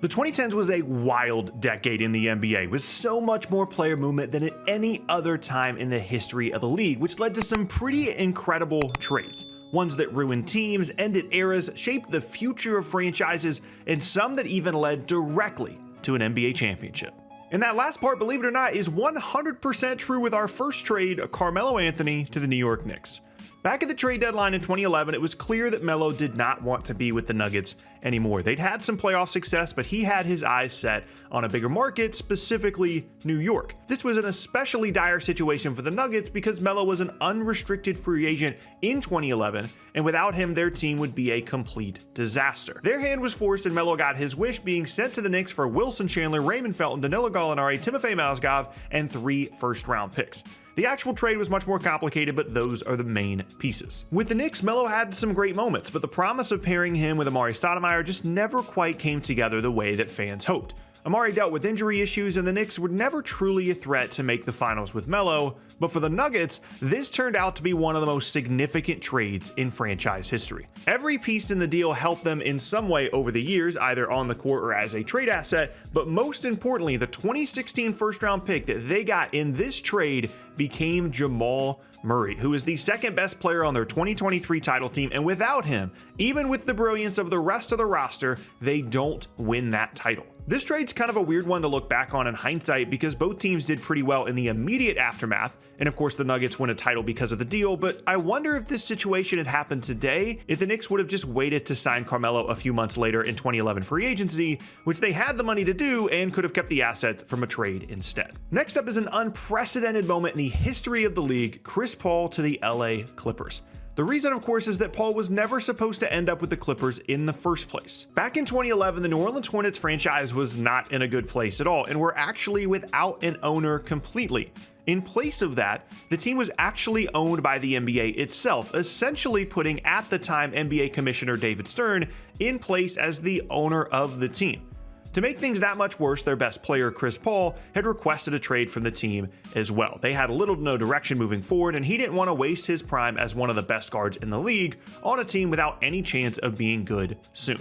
The 2010s was a wild decade in the NBA, with so much more player movement than at any other time in the history of the league, which led to some pretty incredible trades. Ones that ruined teams, ended eras, shaped the future of franchises, and some that even led directly to an NBA championship. And that last part, believe it or not, is 100% true with our first trade, Carmelo Anthony to the New York Knicks. Back at the trade deadline in 2011, it was clear that Melo did not want to be with the Nuggets anymore. They'd had some playoff success, but he had his eyes set on a bigger market, specifically New York. This was an especially dire situation for the Nuggets because Melo was an unrestricted free agent in 2011, and without him, their team would be a complete disaster. Their hand was forced, and Melo got his wish, being sent to the Knicks for Wilson Chandler, Raymond Felton, Danilo Gallinari, Timofey Mozgov, and 3 first-round picks. The actual trade was much more complicated, but those are the main pieces. With the Knicks, Melo had some great moments, but the promise of pairing him with Amari Stoudemire just never quite came together the way that fans hoped. Amari dealt with injury issues, and the Knicks were never truly a threat to make the finals with Melo, but for the Nuggets, this turned out to be one of the most significant trades in franchise history. Every piece in the deal helped them in some way over the years, either on the court or as a trade asset, but most importantly, the 2016 first-round pick that they got in this trade became Jamal Murray, who is the second best player on their 2023 title team, and without him, even with the brilliance of the rest of the roster, they don't win that title. This trade's kind of a weird one to look back on in hindsight because both teams did pretty well in the immediate aftermath, and of course the Nuggets win a title because of the deal, but I wonder if this situation had happened today, if the Knicks would have just waited to sign Carmelo a few months later in 2011 free agency, which they had the money to do and could have kept the asset from a trade instead. Next up is an unprecedented moment in the history of the league, Chris Paul to the LA Clippers. The reason, of course, is that Paul was never supposed to end up with the Clippers in the first place. Back in 2011, the New Orleans Hornets franchise was not in a good place at all, and were actually without an owner completely. In place of that, the team was actually owned by the NBA itself, essentially putting at the time NBA Commissioner David Stern in place as the owner of the team. To make things that much worse, their best player, Chris Paul, had requested a trade from the team as well. They had little to no direction moving forward, and he didn't want to waste his prime as one of the best guards in the league on a team without any chance of being good soon.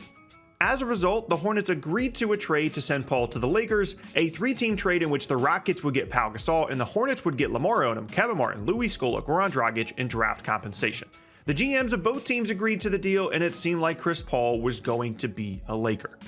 As a result, the Hornets agreed to a trade to send Paul to the Lakers, a 3-team trade in which the Rockets would get Pau Gasol and the Hornets would get Lamar Odom, Kevin Martin, Louis Scola, Goran Dragic, and draft compensation. The GMs of both teams agreed to the deal, and it seemed like Chris Paul was going to be a Laker.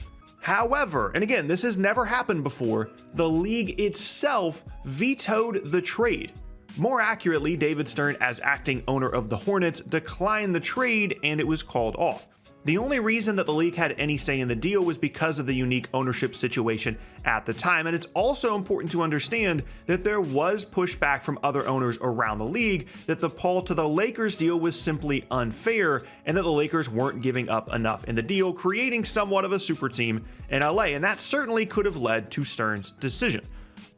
However, and again, this has never happened before, the league itself vetoed the trade. More accurately, David Stern, as acting owner of the Hornets, declined the trade and it was called off. The only reason that the league had any say in the deal was because of the unique ownership situation at the time, and it's also important to understand that there was pushback from other owners around the league that the Paul to the Lakers deal was simply unfair and that the Lakers weren't giving up enough in the deal, creating somewhat of a super team in LA, and that certainly could have led to Stern's decision.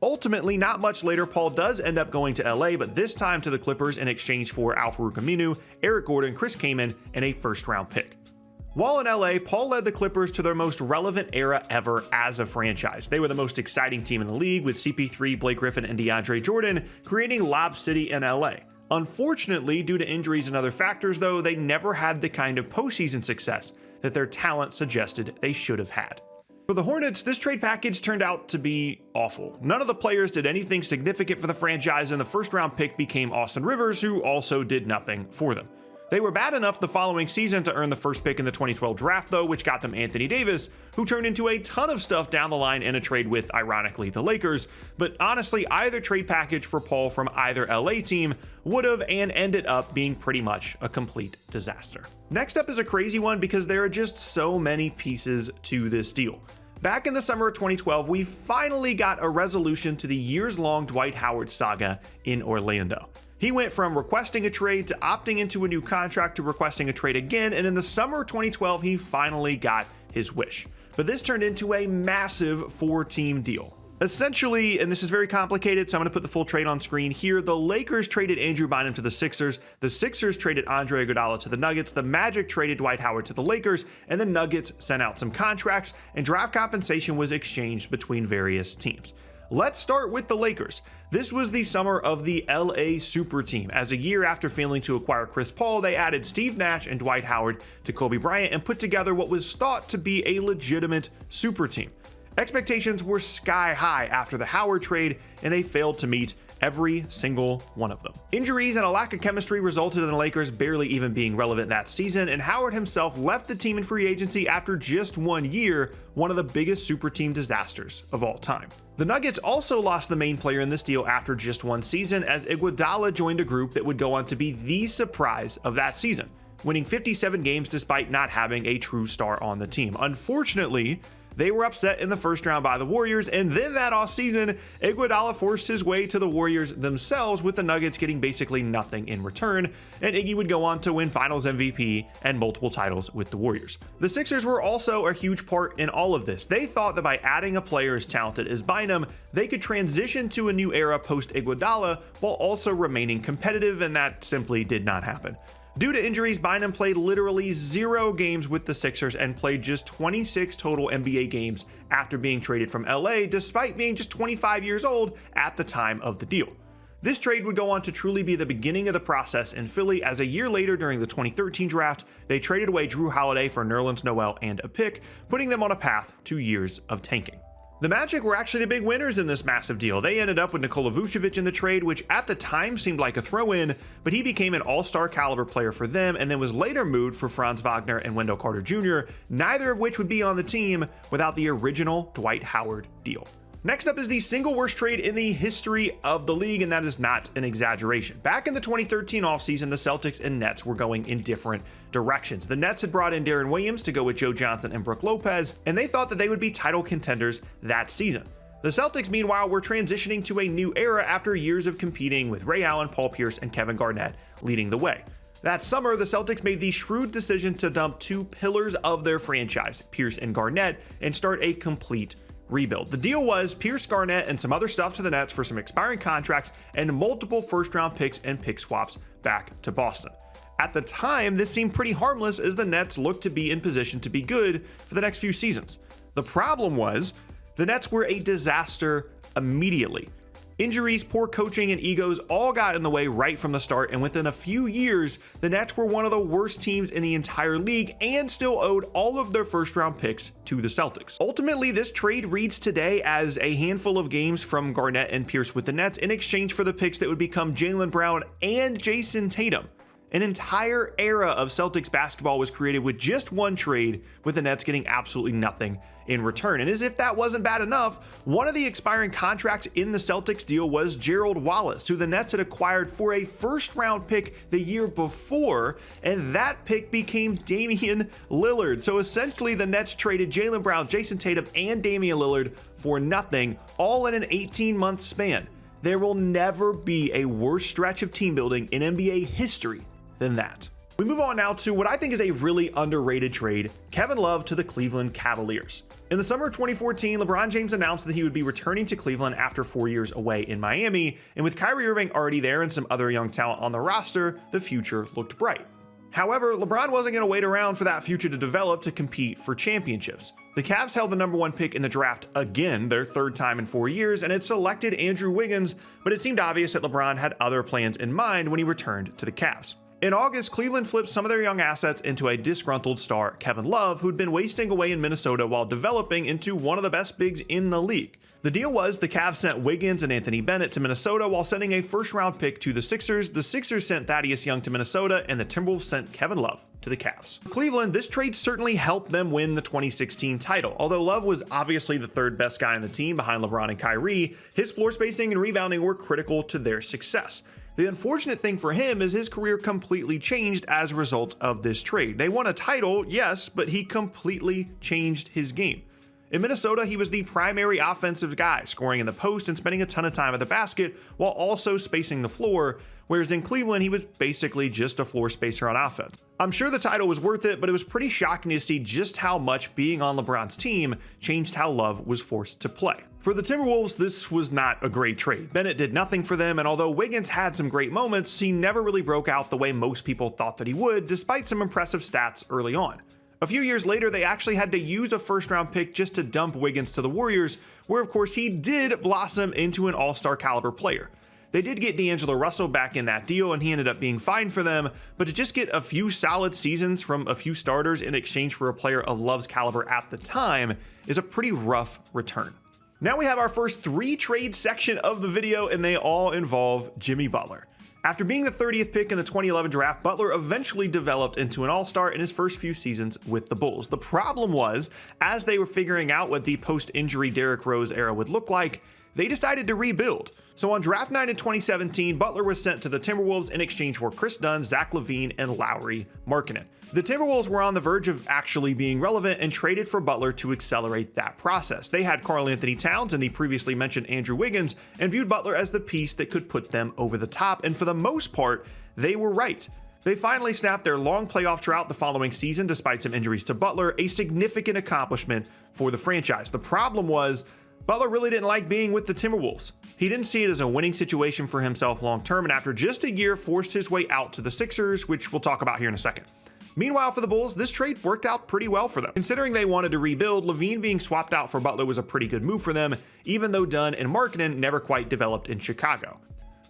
Ultimately, not much later, Paul does end up going to LA, but this time to the Clippers in exchange for Al-Farouq Aminu, Eric Gordon, Chris Kaman, and a first-round pick. While in LA, Paul led the Clippers to their most relevant era ever as a franchise. They were the most exciting team in the league with CP3, Blake Griffin, and DeAndre Jordan, creating Lob City in LA. Unfortunately, due to injuries and other factors though, they never had the kind of postseason success that their talent suggested they should have had. For the Hornets, this trade package turned out to be awful. None of the players did anything significant for the franchise, and the first-round pick became Austin Rivers, who also did nothing for them. They were bad enough the following season to earn the first pick in the 2012 draft, though, which got them Anthony Davis, who turned into a ton of stuff down the line in a trade with, ironically, the Lakers. But honestly, either trade package for Paul from either LA team would have and ended up being pretty much a complete disaster. Next up is a crazy one because there are just so many pieces to this deal. Back in the summer of 2012, we finally got a resolution to the years-long Dwight Howard saga in Orlando. He went from requesting a trade to opting into a new contract to requesting a trade again, and in the summer of 2012, he finally got his wish. But this turned into a massive 4-team deal. Essentially, and this is very complicated, so I'm going to put the full trade on screen here, the Lakers traded Andrew Bynum to the Sixers traded Andre Iguodala to the Nuggets, the Magic traded Dwight Howard to the Lakers, and the Nuggets sent out some contracts, and draft compensation was exchanged between various teams. Let's start with the Lakers. This was the summer of the LA Super Team, as a year after failing to acquire Chris Paul, they added Steve Nash and Dwight Howard to Kobe Bryant and put together what was thought to be a legitimate super team. Expectations were sky high after the Howard trade, and they failed to meet every single one of them. Injuries and a lack of chemistry resulted in the Lakers barely even being relevant that season, and Howard himself left the team in free agency after just 1 year, one of the biggest super team disasters of all time. The Nuggets also lost the main player in this deal after just 1 season, as Iguodala joined a group that would go on to be the surprise of that season, winning 57 games despite not having a true star on the team. Unfortunately, they were upset in the first round by the Warriors, and then that offseason, Iguodala forced his way to the Warriors themselves, with the Nuggets getting basically nothing in return, and Iggy would go on to win Finals MVP and multiple titles with the Warriors. The Sixers were also a huge part in all of this. They thought that by adding a player as talented as Bynum, they could transition to a new era post-Iguodala while also remaining competitive, and that simply did not happen. Due to injuries, Bynum played literally 0 games with the Sixers and played just 26 total NBA games after being traded from LA, despite being just 25 years old at the time of the deal. This trade would go on to truly be the beginning of the process in Philly, as a year later during the 2013 draft, they traded away Drew Holiday for Nerlens Noel and a pick, putting them on a path to years of tanking. The Magic were actually the big winners in this massive deal. They ended up with Nikola Vucevic in the trade, which at the time seemed like a throw-in, but he became an all-star caliber player for them and then was later moved for Franz Wagner and Wendell Carter Jr., neither of which would be on the team without the original Dwight Howard deal. Next up is the single worst trade in the history of the league, and that is not an exaggeration. Back in the 2013 offseason, the Celtics and Nets were going in different directions. The Nets had brought in Darren Williams to go with Joe Johnson and Brook Lopez, and they thought that they would be title contenders that season. The Celtics, meanwhile, were transitioning to a new era after years of competing with Ray Allen, Paul Pierce, and Kevin Garnett leading the way. That summer, the Celtics made the shrewd decision to dump 2 pillars of their franchise, Pierce and Garnett, and start a complete rebuild. The deal was Pierce, Garnett, and some other stuff to the Nets for some expiring contracts and multiple first-round picks and pick swaps back to Boston. At the time, this seemed pretty harmless, as the Nets looked to be in position to be good for the next few seasons. The problem was, the Nets were a disaster immediately. Injuries, poor coaching, and egos all got in the way right from the start, and within a few years, the Nets were one of the worst teams in the entire league and still owed all of their first-round picks to the Celtics. Ultimately, this trade reads today as a handful of games from Garnett and Pierce with the Nets in exchange for the picks that would become Jaylen Brown and Jason Tatum. An entire era of Celtics basketball was created with just one trade, with the Nets getting absolutely nothing in return. And as if that wasn't bad enough, one of the expiring contracts in the Celtics deal was Gerald Wallace, who the Nets had acquired for a first-round pick the year before, and that pick became Damian Lillard. So essentially, the Nets traded Jaylen Brown, Jason Tatum, and Damian Lillard for nothing, all in an 18-month span. There will never be a worse stretch of team building in NBA history than that. We move on now to what I think is a really underrated trade, Kevin Love to the Cleveland Cavaliers. In the summer of 2014, LeBron James announced that he would be returning to Cleveland after 4 years away in Miami, and with Kyrie Irving already there and some other young talent on the roster, the future looked bright. However, LeBron wasn't going to wait around for that future to develop to compete for championships. The Cavs held the number 1 pick in the draft again, their 3rd time in 4 years, and had selected Andrew Wiggins, but it seemed obvious that LeBron had other plans in mind when he returned to the Cavs. In August, Cleveland flipped some of their young assets into a disgruntled star, Kevin Love, who'd been wasting away in Minnesota while developing into one of the best bigs in the league. The deal was the Cavs sent Wiggins and Anthony Bennett to Minnesota while sending a first-round pick to the Sixers. The Sixers sent Thaddeus Young to Minnesota, and the Timberwolves sent Kevin Love to the Cavs. Cleveland, this trade certainly helped them win the 2016 title. Although Love was obviously the 3rd best guy on the team behind LeBron and Kyrie, his floor spacing and rebounding were critical to their success. The unfortunate thing for him is his career completely changed as a result of this trade. They won a title, yes, but he completely changed his game. In Minnesota, he was the primary offensive guy, scoring in the post and spending a ton of time at the basket while also spacing the floor, whereas in Cleveland, he was basically just a floor spacer on offense. I'm sure the title was worth it, but it was pretty shocking to see just how much being on LeBron's team changed how Love was forced to play. For the Timberwolves, this was not a great trade. Bennett did nothing for them, and although Wiggins had some great moments, he never really broke out the way most people thought that he would, despite some impressive stats early on. A few years later, they actually had to use a first-round pick just to dump Wiggins to the Warriors, where of course he did blossom into an all-star caliber player. They did get D'Angelo Russell back in that deal, and he ended up being fine for them, but to just get a few solid seasons from a few starters in exchange for a player of Love's caliber at the time is a pretty rough return. Now we have our first 3 trade section of the video, and they all involve Jimmy Butler. After being the 30th pick in the 2011 draft, Butler eventually developed into an all-star in his first few seasons with the Bulls. The problem was, as they were figuring out what the post-injury Derrick Rose era would look like, they decided to rebuild. So on draft night in 2017, Butler was sent to the Timberwolves in exchange for Chris Dunn, Zach LaVine, and Lauri Markkanen. The Timberwolves were on the verge of actually being relevant and traded for Butler to accelerate that process. They had Karl Anthony Towns and the previously mentioned Andrew Wiggins and viewed Butler as the piece that could put them over the top, and for the most part, they were right. They finally snapped their long playoff drought the following season despite some injuries to Butler, a significant accomplishment for the franchise. The problem was, Butler really didn't like being with the Timberwolves. He didn't see it as a winning situation for himself long term, and after just a year forced his way out to the Sixers, which we'll talk about here in a second. Meanwhile, for the Bulls, this trade worked out pretty well for them. Considering they wanted to rebuild, LaVine being swapped out for Butler was a pretty good move for them, even though Dunn and Markkanen never quite developed in Chicago.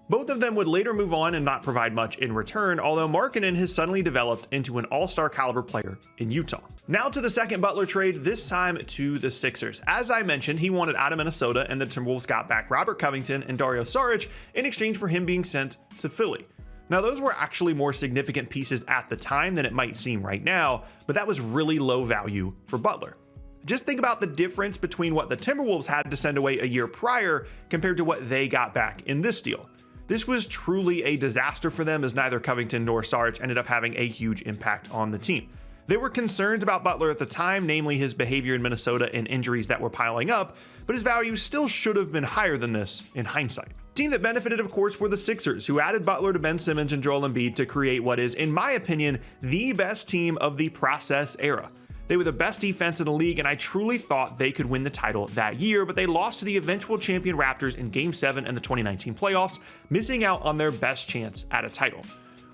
Both of them would later move on and not provide much in return, although Markkanen has suddenly developed into an all-star caliber player in Utah. Now to the second Butler trade, this time to the Sixers. As I mentioned, he wanted out of Minnesota, and the Timberwolves got back Robert Covington and Dario Saric in exchange for him being sent to Philly. Now, those were actually more significant pieces at the time than it might seem right now, but that was really low value for Butler. Just think about the difference between what the Timberwolves had to send away a year prior compared to what they got back in this deal. This was truly a disaster for them, as neither Covington nor Saric ended up having a huge impact on the team. There were concerns about Butler at the time, namely his behavior in Minnesota and injuries that were piling up, but his value still should have been higher than this in hindsight. The team that benefited, of course, were the Sixers, who added Butler to Ben Simmons and Joel Embiid to create what is, in my opinion, the best team of the process era. They were the best defense in the league, and I truly thought they could win the title that year, but they lost to the eventual champion Raptors in Game 7 in the 2019 playoffs, missing out on their best chance at a title.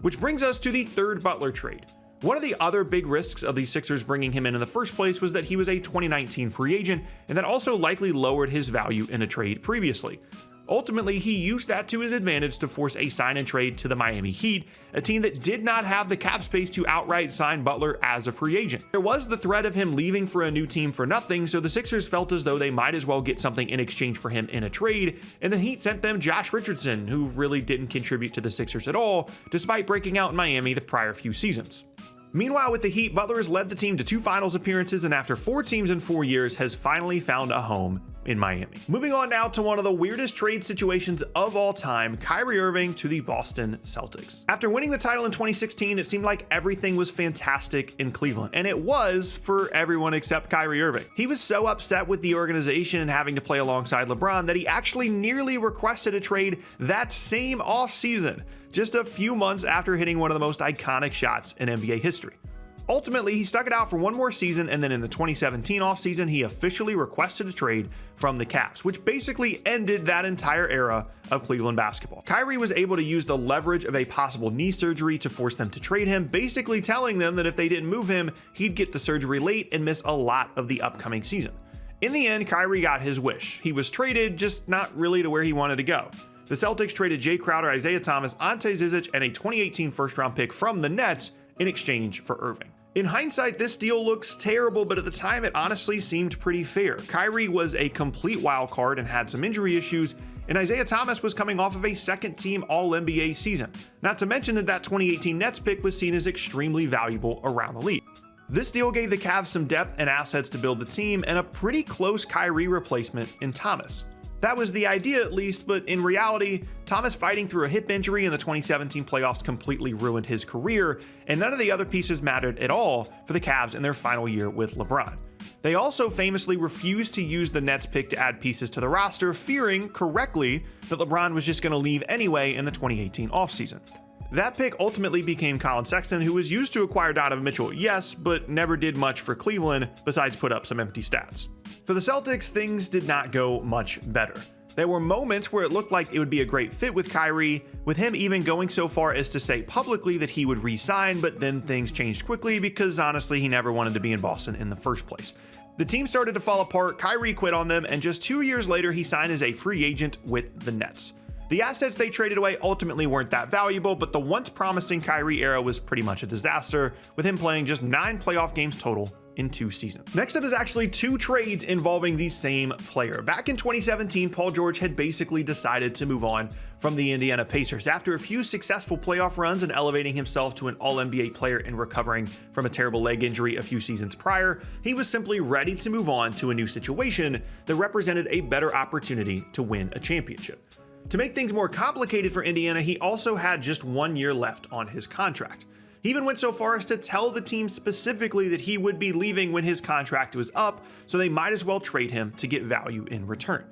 Which brings us to the third Butler trade. One of the other big risks of the Sixers bringing him in the first place was that he was a 2019 free agent, and that also likely lowered his value in a trade previously. Ultimately, he used that to his advantage to force a sign and trade to the Miami Heat, a team that did not have the cap space to outright sign Butler as a free agent. There was the threat of him leaving for a new team for nothing, so the Sixers felt as though they might as well get something in exchange for him in a trade, and the Heat sent them Josh Richardson, who really didn't contribute to the Sixers at all, despite breaking out in Miami the prior few seasons. Meanwhile, with the Heat, Butler has led the team to 2 finals appearances, and after 4 teams in 4 years, has finally found a home in Miami. Moving on now to one of the weirdest trade situations of all time, Kyrie Irving to the Boston Celtics. After winning the title in 2016, it seemed like everything was fantastic in Cleveland, and it was for everyone except Kyrie Irving. He was so upset with the organization and having to play alongside LeBron that he actually nearly requested a trade that same offseason, just a few months after hitting one of the most iconic shots in NBA history. Ultimately, he stuck it out for one more season, and then in the 2017 offseason, he officially requested a trade from the Cavs, which basically ended that entire era of Cleveland basketball. Kyrie was able to use the leverage of a possible knee surgery to force them to trade him, basically telling them that if they didn't move him, he'd get the surgery late and miss a lot of the upcoming season. In the end, Kyrie got his wish. He was traded, just not really to where he wanted to go. The Celtics traded Jay Crowder, Isaiah Thomas, Ante Zizic, and a 2018 first-round pick from the Nets in exchange for Irving. In hindsight, this deal looks terrible, but at the time it honestly seemed pretty fair. Kyrie was a complete wild card and had some injury issues, and Isaiah Thomas was coming off of a second-team All-NBA season. Not to mention that 2018 Nets pick was seen as extremely valuable around the league. This deal gave the Cavs some depth and assets to build the team, and a pretty close Kyrie replacement in Thomas. That was the idea at least, but in reality, Thomas fighting through a hip injury in the 2017 playoffs completely ruined his career, and none of the other pieces mattered at all for the Cavs in their final year with LeBron. They also famously refused to use the Nets pick to add pieces to the roster, fearing, correctly, that LeBron was just going to leave anyway in the 2018 offseason. That pick ultimately became Colin Sexton, who was used to acquire Donovan Mitchell, yes, but never did much for Cleveland besides put up some empty stats. For the Celtics, things did not go much better. There were moments where it looked like it would be a great fit with Kyrie, with him even going so far as to say publicly that he would re-sign, but then things changed quickly because honestly he never wanted to be in Boston in the first place. The team started to fall apart, Kyrie quit on them, and just 2 years later he signed as a free agent with the Nets. The assets they traded away ultimately weren't that valuable, but the once promising Kyrie era was pretty much a disaster, with him playing just 9 playoff games total in 2 seasons. Next up is actually 2 trades involving the same player. Back in 2017, Paul George had basically decided to move on from the Indiana Pacers. After a few successful playoff runs and elevating himself to an All-NBA player and recovering from a terrible leg injury a few seasons prior, he was simply ready to move on to a new situation that represented a better opportunity to win a championship. To make things more complicated for Indiana, he also had just 1 year left on his contract. He even went so far as to tell the team specifically that he would be leaving when his contract was up, so they might as well trade him to get value in return.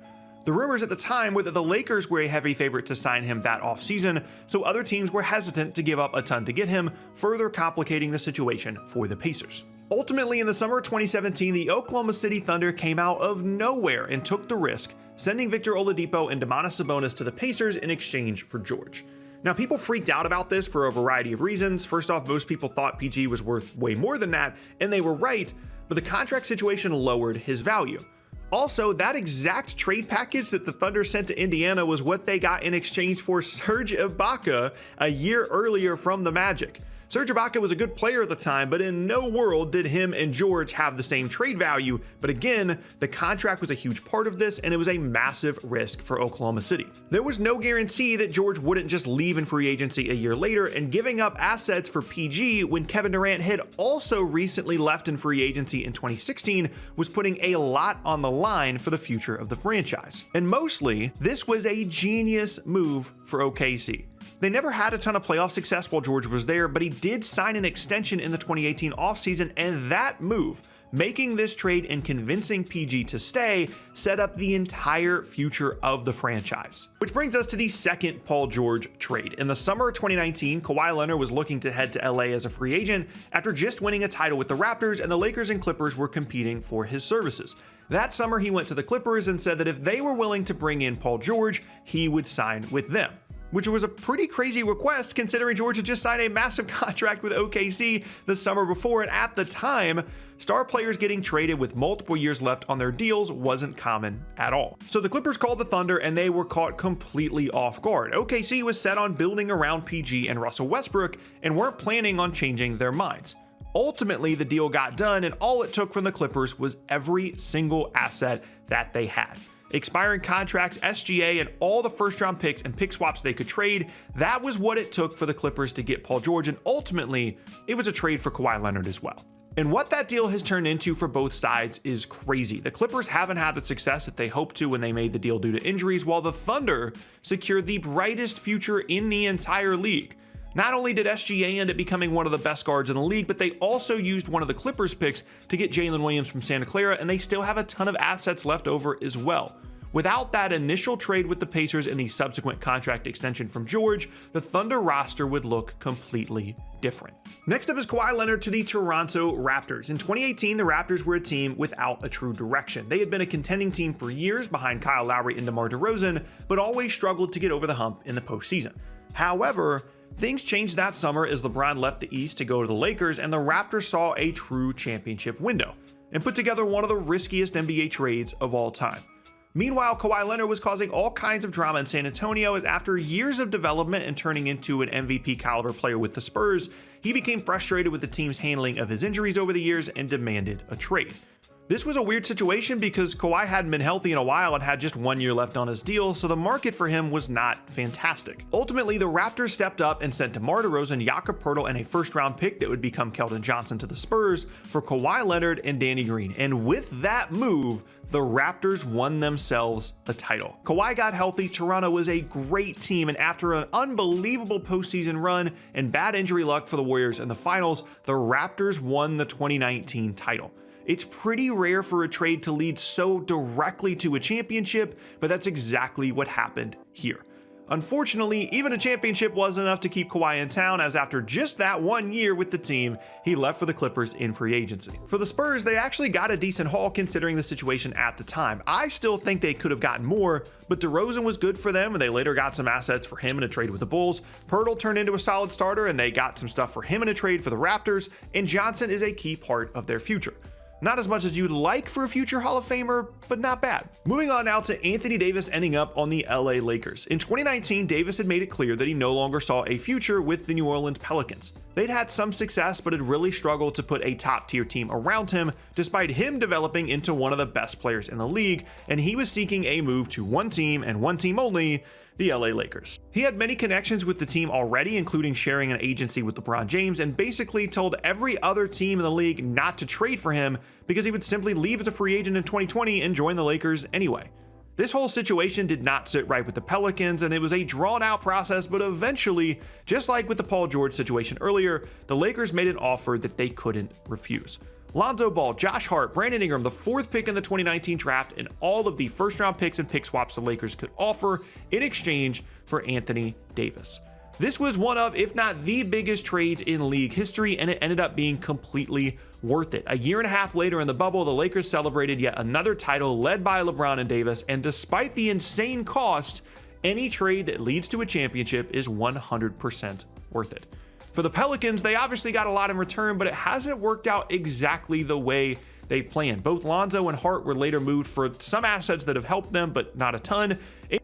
The rumors at the time were that the Lakers were a heavy favorite to sign him that offseason, so other teams were hesitant to give up a ton to get him, further complicating the situation for the Pacers. Ultimately, in the summer of 2017, the Oklahoma City Thunder came out of nowhere and took the risk, sending Victor Oladipo and Domantas Sabonis to the Pacers in exchange for George. Now, people freaked out about this for a variety of reasons. First off, most people thought PG was worth way more than that, and they were right, but the contract situation lowered his value. Also, that exact trade package that the Thunder sent to Indiana was what they got in exchange for Serge Ibaka a year earlier from the Magic. Serge Ibaka was a good player at the time, but in no world did him and George have the same trade value. But again, the contract was a huge part of this, and it was a massive risk for Oklahoma City. There was no guarantee that George wouldn't just leave in free agency a year later, and giving up assets for PG when Kevin Durant had also recently left in free agency in 2016 was putting a lot on the line for the future of the franchise. And mostly, this was a genius move for OKC. They never had a ton of playoff success while George was there, but he did sign an extension in the 2018 offseason, and that move, making this trade and convincing PG to stay, set up the entire future of the franchise. Which brings us to the second Paul George trade. In the summer of 2019, Kawhi Leonard was looking to head to LA as a free agent after just winning a title with the Raptors, and the Lakers and Clippers were competing for his services. That summer, he went to the Clippers and said that if they were willing to bring in Paul George, he would sign with them, which was a pretty crazy request considering George had just signed a massive contract with OKC the summer before, and at the time, star players getting traded with multiple years left on their deals wasn't common at all. So the Clippers called the Thunder, and they were caught completely off guard. OKC was set on building around PG and Russell Westbrook and weren't planning on changing their minds. Ultimately, the deal got done, and all it took from the Clippers was every single asset that they had. Expiring contracts, SGA, and all the first-round picks and pick swaps they could trade. That was what it took for the Clippers to get Paul George, and ultimately, it was a trade for Kawhi Leonard as well. And what that deal has turned into for both sides is crazy. The Clippers haven't had the success that they hoped to when they made the deal due to injuries, while the Thunder secured the brightest future in the entire league. Not only did SGA end up becoming one of the best guards in the league, but they also used one of the Clippers picks to get Jalen Williams from Santa Clara, and they still have a ton of assets left over as well. Without that initial trade with the Pacers and the subsequent contract extension from George, the Thunder roster would look completely different. Next up is Kawhi Leonard to the Toronto Raptors. In 2018, the Raptors were a team without a true direction. They had been a contending team for years behind Kyle Lowry and DeMar DeRozan, but always struggled to get over the hump in the postseason. However, things changed that summer as LeBron left the East to go to the Lakers, and the Raptors saw a true championship window and put together one of the riskiest NBA trades of all time. Meanwhile, Kawhi Leonard was causing all kinds of drama in San Antonio, as after years of development and turning into an MVP caliber player with the Spurs, he became frustrated with the team's handling of his injuries over the years and demanded a trade. This was a weird situation because Kawhi hadn't been healthy in a while and had just 1 year left on his deal, so the market for him was not fantastic. Ultimately, the Raptors stepped up and sent DeMar DeRozan, Jakob Poeltl, and a first-round pick that would become Keldon Johnson to the Spurs for Kawhi Leonard and Danny Green. And with that move, the Raptors won themselves a title. Kawhi got healthy, Toronto was a great team, and after an unbelievable postseason run and bad injury luck for the Warriors in the finals, the Raptors won the 2019 title. It's pretty rare for a trade to lead so directly to a championship, but that's exactly what happened here. Unfortunately, even a championship wasn't enough to keep Kawhi in town, as after just that 1 year with the team, he left for the Clippers in free agency. For the Spurs, they actually got a decent haul considering the situation at the time. I still think they could have gotten more, but DeRozan was good for them, and they later got some assets for him in a trade with the Bulls. Poeltl turned into a solid starter, and they got some stuff for him in a trade for the Raptors, and Johnson is a key part of their future. Not as much as you'd like for a future Hall of Famer, but not bad. Moving on now to Anthony Davis ending up on the LA Lakers. In 2019, Davis had made it clear that he no longer saw a future with the New Orleans Pelicans. They'd had some success, but had really struggled to put a top-tier team around him, despite him developing into one of the best players in the league, and he was seeking a move to one team and one team only, the LA Lakers. He had many connections with the team already, including sharing an agency with LeBron James, and basically told every other team in the league not to trade for him because he would simply leave as a free agent in 2020 and join the Lakers anyway. This whole situation did not sit right with the Pelicans, and it was a drawn-out process, but eventually, just like with the Paul George situation earlier, the Lakers made an offer that they couldn't refuse. Lonzo Ball, Josh Hart, Brandon Ingram, the 4th pick in the 2019 draft, and all of the first-round picks and pick swaps the Lakers could offer in exchange for Anthony Davis. This was one of, if not the biggest trades in league history, and it ended up being completely worth it. A year and a half later in the bubble, the Lakers celebrated yet another title led by LeBron and Davis, and despite the insane cost, any trade that leads to a championship is 100% worth it. For the Pelicans, they obviously got a lot in return, but it hasn't worked out exactly the way they planned. Both Lonzo and Hart were later moved for some assets that have helped them, but not a ton.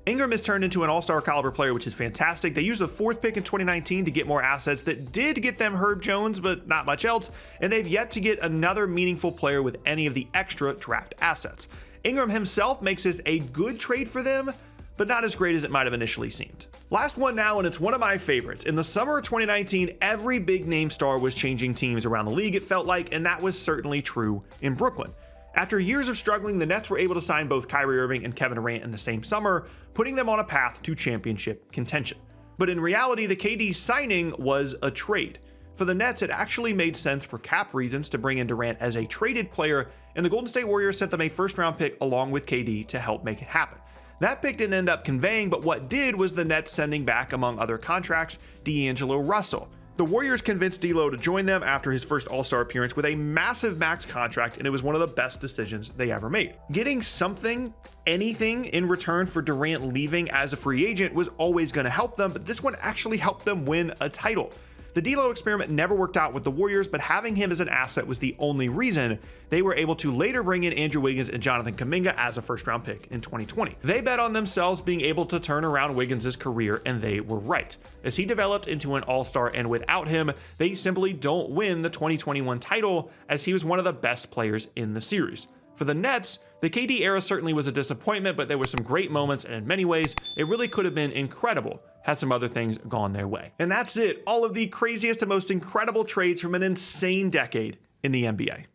Ingram has turned into an all-star caliber player, which is fantastic. They used the 4th pick in 2019 to get more assets that did get them Herb Jones, but not much else, and they've yet to get another meaningful player with any of the extra draft assets. Ingram himself makes this a good trade for them, but not as great as it might have initially seemed. Last one now, and it's one of my favorites. In the summer of 2019, every big name star was changing teams around the league, it felt like, and that was certainly true in Brooklyn. After years of struggling, the Nets were able to sign both Kyrie Irving and Kevin Durant in the same summer, putting them on a path to championship contention. But in reality, the KD signing was a trade. For the Nets, it actually made sense for cap reasons to bring in Durant as a traded player, and the Golden State Warriors sent them a first-round pick along with KD to help make it happen. That pick didn't end up conveying, but what did was the Nets sending back, among other contracts, D'Angelo Russell. The Warriors convinced D'Lo to join them after his first All-Star appearance with a massive max contract, and it was one of the best decisions they ever made. Getting something, anything, in return for Durant leaving as a free agent was always going to help them, but this one actually helped them win a title. The D'Lo experiment never worked out with the Warriors, but having him as an asset was the only reason they were able to later bring in Andrew Wiggins and Jonathan Kuminga as a first-round pick in 2020. They bet on themselves being able to turn around Wiggins' career, and they were right. As he developed into an all-star, and without him, they simply don't win the 2021 title, as he was one of the best players in the series. For the Nets, the KD era certainly was a disappointment, but there were some great moments, and in many ways, it really could have been incredible had some other things gone their way. And that's it, all of the craziest and most incredible trades from an insane decade in the NBA.